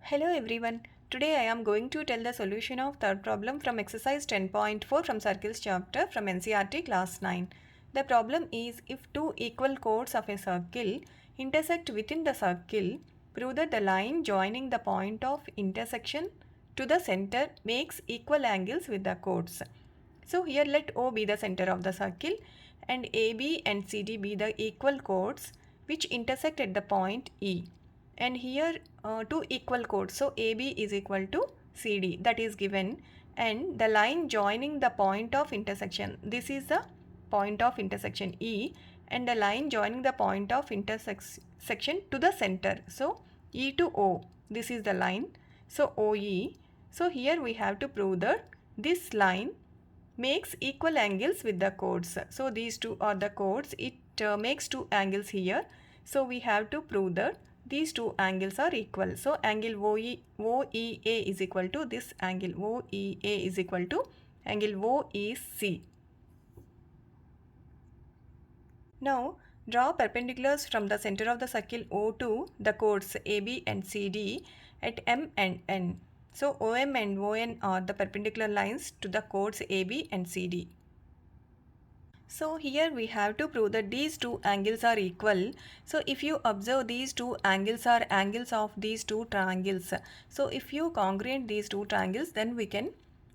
Hello everyone. Today I am going to tell the solution of third problem from exercise 10.4 from circles chapter from NCERT class 9. The problem is if two equal chords of a circle intersect within the circle, prove that the line joining the point of intersection to the center makes equal angles with the chords. So here let O be the center of the circle and AB and CD be the equal chords which intersect at the point E. And here two equal chords, so AB is equal to CD, that is given, and the line joining the point of intersection, this is the point of intersection E, and the line joining the point of intersection to the center, so E to O, this is the line, so OE. So here we have to prove that this line makes equal angles with the chords. So these two are the chords. It makes two angles here. So we have to prove that these two angles are equal. So angle OEA is equal to this angle. OEA is equal to angle OEC. Now draw perpendiculars from the center of the circle O to the chords AB and CD at M and N. So OM and ON are the perpendicular lines to the chords AB and CD. So here we have to prove that these two angles are equal. So if you observe, these two angles are angles of these two triangles. So if you congruent these two triangles, then we can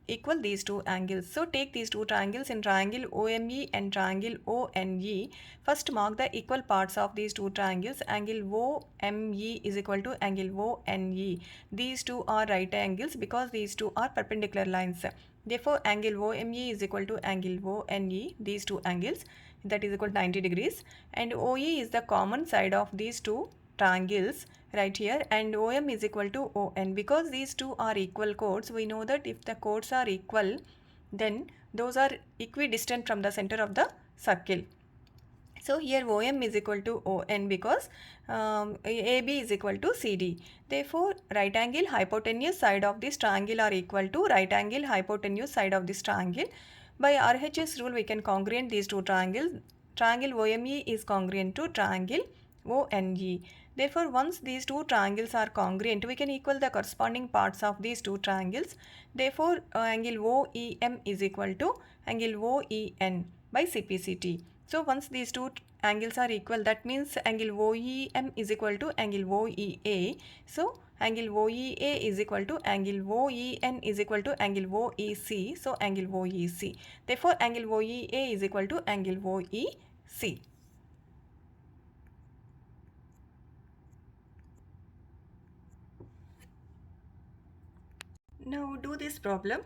equal these two angles. So take these two triangles in triangle OME and triangle ONE. First mark the equal parts of these two triangles. Angle OME is equal to angle ONE. These two are right angles because these two are perpendicular lines. Therefore, angle OME is equal to angle ONE, these two angles, that is equal to 90 degrees. And OE is the common side of these two triangles right here, and OM is equal to ON. Because these two are equal chords, we know that if the chords are equal, then those are equidistant from the center of the circle. So here OM is equal to ON because AB is equal to CD. Therefore, right angle hypotenuse side of this triangle are equal to right angle hypotenuse side of this triangle. By RHS rule, we can congruent these two triangles. Triangle OME is congruent to triangle ONE. Therefore, once these two triangles are congruent, we can equal the corresponding parts of these two triangles. Therefore, angle OEM is equal to angle OEN by CPCT. So once these two angles are equal, that means angle OEM is equal to angle OEA. So angle OEA is equal to angle OEN is equal to angle OEC. So angle OEC. Therefore angle OEA is equal to angle OEC. Now do this problem.